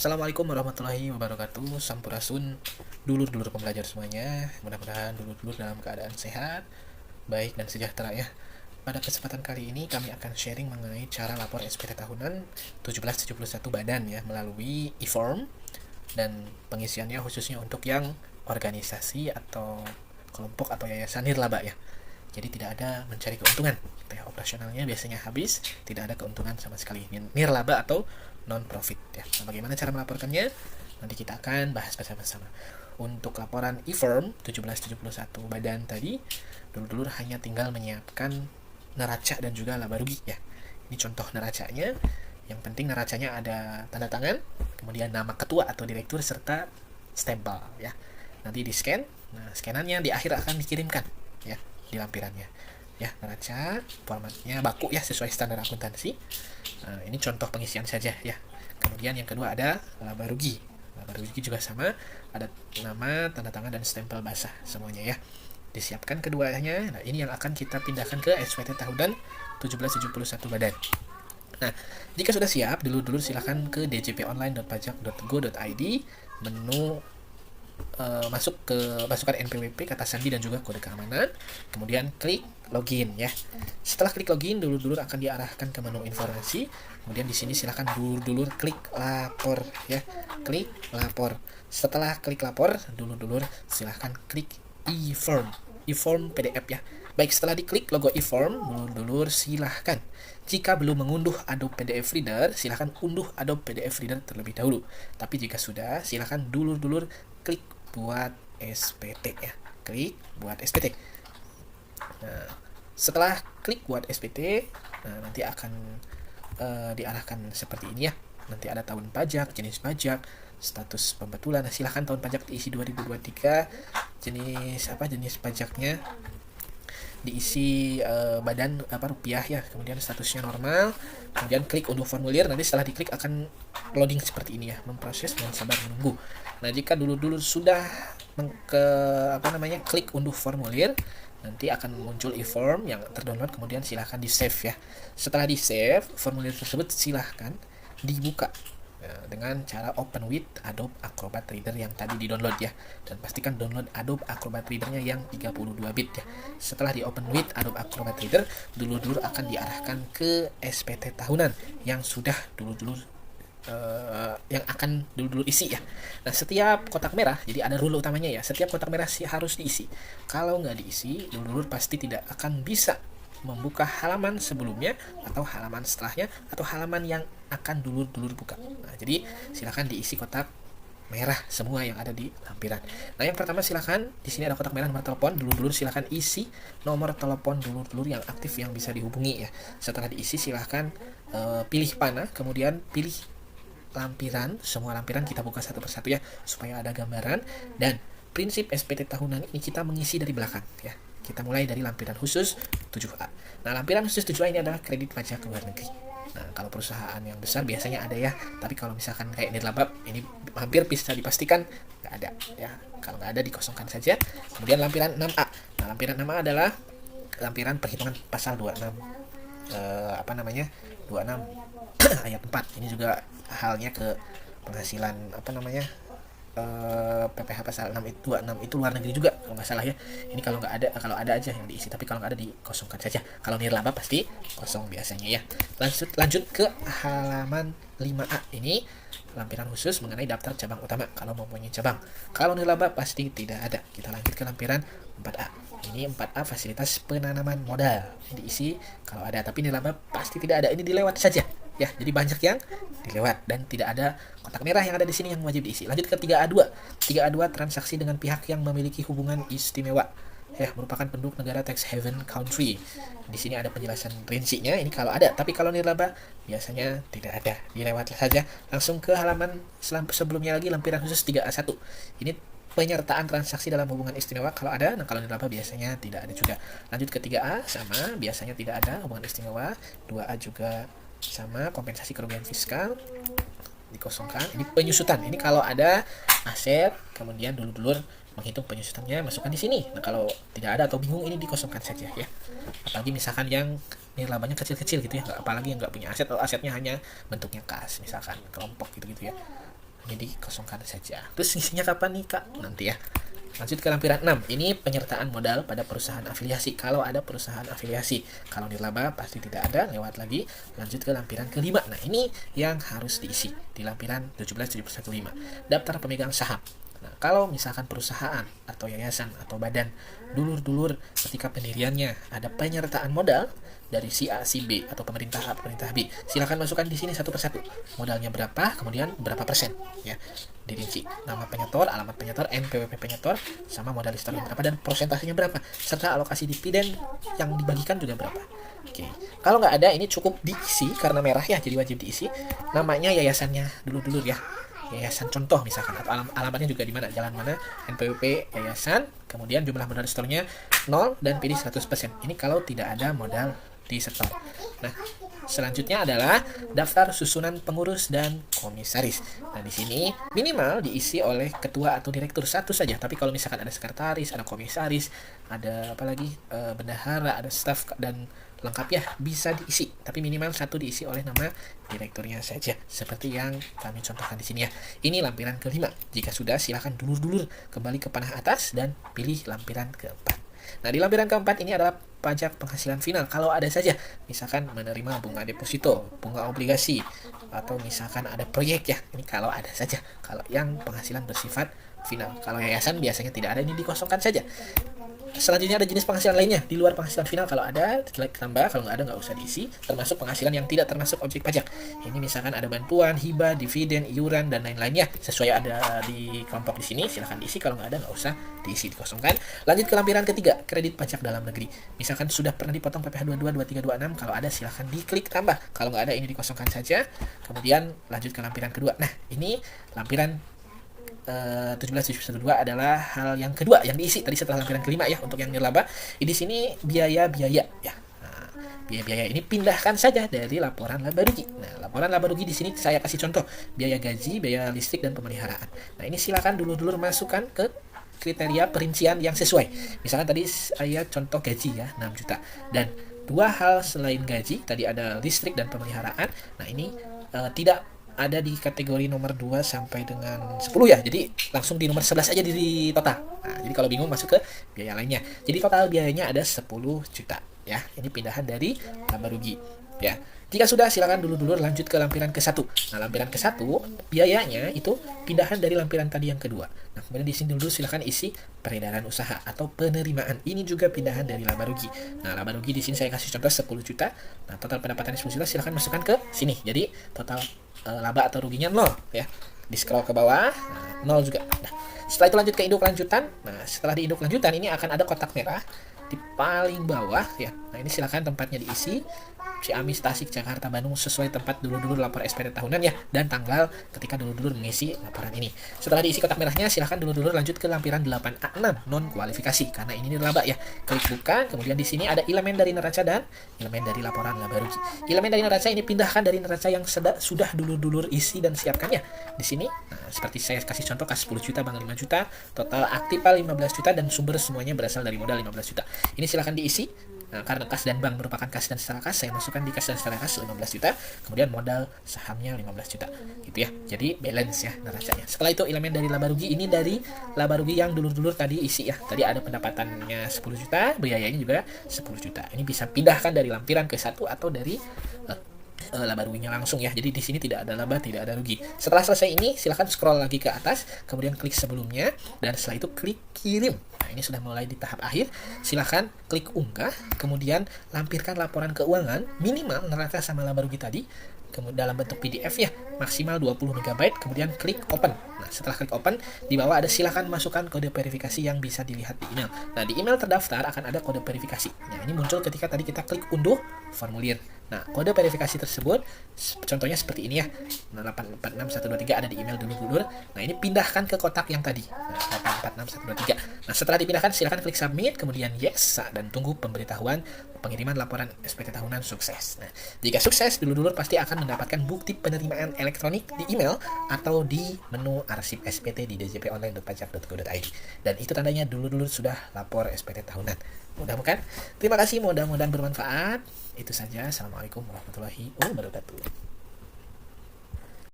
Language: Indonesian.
Assalamualaikum warahmatullahi wabarakatuh. Sampurasun, dulur-dulur pembelajar semuanya. Mudah-mudahan dulur-dulur dalam keadaan sehat, baik dan sejahtera ya. Pada kesempatan kali ini kami akan sharing mengenai cara lapor SPT tahunan 1771 badan ya melalui e-form, dan pengisiannya khususnya untuk yang organisasi atau kelompok atau yayasan nirlaba ya. Jadi tidak ada mencari keuntungan. Operasionalnya biasanya habis, tidak ada keuntungan sama sekali. Nirlaba atau non-profit ya. Nah, bagaimana cara melaporkannya? Nanti kita akan bahas bersama-sama. Untuk laporan e-form 1771 badan tadi, dulur-dulur hanya tinggal menyiapkan neraca dan juga laba rugi ya. Ini contoh neracanya. Yang penting neracanya ada tanda tangan, kemudian nama ketua atau direktur serta stempel ya. Nanti di scan. Nah, scanannya di akhir akan dikirimkan ya di lampirannya. Ya, neraca formatnya baku ya sesuai standar akuntansi. Nah, ini contoh pengisian saja ya. Kemudian yang kedua ada laba rugi. Laba rugi juga sama, ada nama, tanda tangan dan stempel basah semuanya ya. Disiapkan keduanya. Nah, ini yang akan kita pindahkan ke SPT tahunan 1771 badan. Nah, jika sudah siap, dulur-dulur silakan ke djponline.pajak.go.id, menu masukkan NPWP, kata sandi dan juga kode keamanan, kemudian klik login ya. Setelah klik login, dulur-dulur akan diarahkan ke menu informasi. Kemudian di sini silakan dulur-dulur klik lapor ya. Klik lapor. Setelah klik lapor, dulur-dulur silakan klik e-form PDF ya. Baik, setelah diklik logo e-form, dulur-dulur silahkan, jika belum mengunduh Adobe PDF Reader, silahkan unduh Adobe PDF Reader terlebih dahulu. Tapi jika sudah, silahkan dulur-dulur klik buat SPT ya. Klik buat SPT. Nah, setelah klik buat SPT, nanti akan diarahkan seperti ini ya. Nanti ada tahun pajak, jenis pajak, status pembetulan. Nah, silahkan tahun pajak diisi 2023, jenis pajaknya diisi badan rupiah ya, kemudian statusnya normal, kemudian klik unduh formulir. Nanti setelah diklik akan loading seperti ini ya, memproses dan sabar menunggu. Nah, jika dulur-dulur sudah klik unduh formulir, nanti akan muncul e-form yang terdownload, kemudian silahkan di save ya. Setelah di save, formulir tersebut silahkan dibuka dengan cara open with Adobe Acrobat Reader yang tadi di-download ya. Dan pastikan download Adobe Acrobat Reader-nya yang 32 bit ya. Setelah di open with Adobe Acrobat Reader, dulur-dulur akan diarahkan ke SPT tahunan yang sudah dulur-dulur yang akan dulur-dulur isi ya. Nah, setiap kotak merah, jadi ada rule utamanya ya, setiap kotak merah harus diisi. Kalau nggak diisi, dulur-dulur pasti tidak akan bisa membuka halaman sebelumnya atau halaman setelahnya atau halaman yang akan dulur-dulur buka. Nah, jadi silakan diisi kotak merah semua yang ada di lampiran. Nah, yang pertama silakan di sini ada kotak merah nomor telepon, dulur-dulur silakan isi nomor telepon dulur-dulur yang aktif yang bisa dihubungi ya. Setelah diisi silakan pilih panah, kemudian pilih lampiran, semua lampiran kita buka satu persatu ya supaya ada gambaran. Dan prinsip SPT tahunan ini kita mengisi dari belakang ya. Kita mulai dari lampiran khusus 7A. Nah, lampiran khusus 7A ini adalah kredit pajak luar negeri. Nah, kalau perusahaan yang besar biasanya ada ya, tapi kalau misalkan kayak nirlaba ini hampir bisa dipastikan nggak ada ya. Kalau nggak ada dikosongkan saja. Kemudian lampiran 6A. Nah, lampiran 6A adalah lampiran perhitungan pasal 26 26 ayat 4. Ini juga halnya ke penghasilan PPh pasal 6 itu 26 itu luar negeri juga kalau nggak salah ya. Ini kalau ada aja yang diisi, tapi kalau nggak ada dikosongkan saja. Kalau nirlaba pasti kosong biasanya ya. Lanjut ke halaman 5A. Ini lampiran khusus mengenai daftar cabang utama kalau mempunyai cabang. Kalau nirlaba pasti tidak ada. Kita lanjut ke lampiran 4A. Ini 4A fasilitas penanaman modal. Ini diisi kalau ada, tapi nirlaba pasti tidak ada. Ini dilewat saja ya. Jadi banyak yang dilewat dan tidak ada kotak merah yang ada di sini yang wajib diisi. Lanjut ke 3A2. 3A2 transaksi dengan pihak yang memiliki hubungan istimewa ya, merupakan penduduk negara tax haven country. Di sini ada penjelasan rincinya, ini kalau ada, tapi kalau nirlaba biasanya tidak ada, dilewat saja. Langsung ke halaman sebelumnya lagi, lampiran khusus 3A1. Ini penyertaan transaksi dalam hubungan istimewa kalau ada. Nah, kalau nirlaba biasanya tidak ada juga. Lanjut ke 3A, sama, biasanya tidak ada hubungan istimewa. 2A juga sama, kompensasi kerugian fiskal dikosongkan. Ini penyusutan, ini kalau ada aset kemudian dulur-dulur menghitung penyusutannya masukkan di sini. Nah, kalau tidak ada atau bingung ini dikosongkan saja ya. Apalagi misalkan yang nirlabanya kecil-kecil gitu ya, apalagi yang nggak punya aset atau asetnya hanya bentuknya kas, misalkan kelompok gitu-gitu ya. ini dikosongkan saja. Terus isinya kapan nih Kak? Nanti ya. Lanjut ke lampiran 6. Ini penyertaan modal pada perusahaan afiliasi. Kalau ada perusahaan afiliasi. Kalau nirlaba pasti tidak ada, lewat lagi. Lanjut ke lampiran kelima. Nah, ini yang harus diisi di lampiran 17715. Daftar pemegang saham. Nah, kalau misalkan perusahaan atau yayasan atau badan dulur-dulur ketika pendiriannya ada penyertaan modal dari si A, si B atau pemerintah A, pemerintah B, silakan masukkan di sini satu persatu. Modalnya berapa, kemudian berapa persen, ya. Dirinci nama penyetor, alamat penyetor, NPWP penyetor, sama modal store berapa dan persentasenya berapa, serta alokasi dividen yang dibagikan juga berapa. Oke. Kalau nggak ada, ini cukup diisi karena merah ya, jadi wajib diisi. Namanya yayasannya dulu-dulu ya. Yayasan contoh misalkan, atau alamatnya juga di mana, jalan mana, NPWP yayasan, kemudian jumlah modal store-nya 0 dan pilih 100%. Ini kalau tidak ada modal di setor. Nah, selanjutnya adalah daftar susunan pengurus dan komisaris. Nah, di sini minimal diisi oleh ketua atau direktur satu saja. Tapi kalau misalkan ada sekretaris, ada komisaris, ada apa lagi, bendahara, ada staf dan lengkap ya, bisa diisi. Tapi minimal satu diisi oleh nama direkturnya saja. Seperti yang kami contohkan di sini ya. Ini lampiran kelima. Jika sudah, silakan dulur-dulur kembali ke panah atas dan pilih lampiran keempat. Nah, di lampiran keempat ini adalah pajak penghasilan final. Kalau ada saja, misalkan menerima bunga deposito, bunga obligasi, atau misalkan ada proyek ya. Ini kalau ada saja. Kalau yang penghasilan bersifat final. Kalau yayasan biasanya tidak ada, ini dikosongkan saja. Selanjutnya ada jenis penghasilan lainnya di luar penghasilan final. Kalau ada, tambah. Kalau nggak ada, nggak usah diisi. Termasuk penghasilan yang tidak termasuk objek pajak. Ini misalkan ada bantuan, hibah, dividen, iuran, dan lain-lainnya. Sesuai ada di kelompok di sini, silahkan diisi. Kalau nggak ada, nggak usah diisi, dikosongkan. Lanjut ke lampiran ketiga, kredit pajak dalam negeri. Misalkan sudah pernah dipotong PPh 22, 23, 26. Kalau ada, silahkan diklik tambah. Kalau nggak ada, ini dikosongkan saja. Kemudian lanjut ke lampiran kedua. Nah, ini lampiran 17712 adalah hal yang kedua yang diisi tadi setelah lampiran kelima ya, untuk yang nirlaba. Di sini biaya-biaya ya. Nah, biaya-biaya ini pindahkan saja dari laporan laba rugi. Nah, laporan laba rugi di sini saya kasih contoh biaya gaji, biaya listrik dan pemeliharaan. Nah, ini silakan dulu-dulu masukkan ke kriteria perincian yang sesuai. Misalkan tadi saya contoh gaji ya, 6 juta. Dan dua hal selain gaji, tadi ada listrik dan pemeliharaan. Nah, ini tidak ada di kategori nomor 2 sampai dengan 10 ya. Jadi langsung di nomor 11 aja di total. Nah, jadi kalau bingung masuk ke biaya lainnya. Jadi total biayanya ada 10 juta ya. Ini pindahan dari laba rugi ya. Jika sudah, silakan dulu lanjut ke lampiran ke-1. Nah, lampiran ke-1 biayanya itu pindahan dari lampiran tadi yang kedua. Nah, kemudian di sini dulu silakan isi peredaran usaha atau penerimaan. Ini juga pindahan dari laba rugi. Nah, laba rugi di sini saya kasih contoh 10 juta. Nah, total pendapatan 10 juta silakan masukkan ke sini. Jadi total laba atau ruginya 0 ya. Di scroll ke bawah, nah, 0 juga. Nah, setelah itu lanjut ke induk lanjutan. Nah, setelah di induk lanjutan ini akan ada kotak merah di paling bawah ya. Nah, ini silakan tempatnya diisi. Ciamis, Tasik, Jakarta, Bandung sesuai tempat dulu-dulu lapor SPT tahunan ya, dan tanggal ketika dulu-dulu mengisi laporan ini. Setelah diisi kotak merahnya, silahkan dulu-dulu lanjut ke lampiran 8A6 non kualifikasi karena ini nirlaba ya. Klik buka, kemudian di sini ada elemen dari neraca dan elemen dari laporan laba rugi. Elemen dari neraca ini pindahkan dari neraca yang sudah dulu-dulu isi dan siapkannya. Di sini, nah, seperti saya kasih contoh kas 10 juta, bank 5 juta, total aktiva 15 juta dan sumber semuanya berasal dari modal 15 juta. Ini silahkan diisi. Nah, karena kas dan bank merupakan kas dan setara kas, saya masukkan di kas dan setara kas 15 juta, kemudian modal sahamnya 15 juta. Gitu ya. Jadi balance ya neracanya. Setelah itu elemen dari laba rugi ini dari laba rugi yang dulur-dulur tadi isi ya. Tadi ada pendapatannya 10 juta, biayanya juga 10 juta. Ini bisa pindahkan dari lampiran ke 1 atau dari laba ruginya langsung ya. Jadi di sini tidak ada laba, tidak ada rugi. Setelah selesai ini, silahkan scroll lagi ke atas, kemudian klik sebelumnya, dan setelah itu klik kirim. Nah, ini sudah mulai di tahap akhir. Silahkan klik unggah, kemudian lampirkan laporan keuangan minimal neraca sama laba rugi tadi, kemudian dalam bentuk PDF ya, maksimal 20 MB, kemudian klik open. Nah, setelah klik open, di bawah ada silahkan masukkan kode verifikasi yang bisa dilihat di email. Nah, di email terdaftar akan ada kode verifikasi. Nah, ini muncul ketika tadi kita klik unduh formulir. Nah, kode verifikasi tersebut contohnya seperti ini ya. Nah, 846123 ada di email dulur-dulur. Nah, ini pindahkan ke kotak yang tadi. Nah, 846123. Nah, setelah dipindahkan silahkan klik submit, kemudian yes, dan tunggu pemberitahuan pengiriman laporan SPT tahunan sukses. Nah, jika sukses, dulur-dulur pasti akan mendapatkan bukti penerimaan elektronik di email atau di menu arsip SPT di djponline.pajak.go.id. Dan itu tandanya dulur-dulur sudah lapor SPT tahunan. Mudah-mudahan. Terima kasih, mudah-mudahan bermanfaat. Itu saja. Assalamualaikum warahmatullahi wabarakatuh.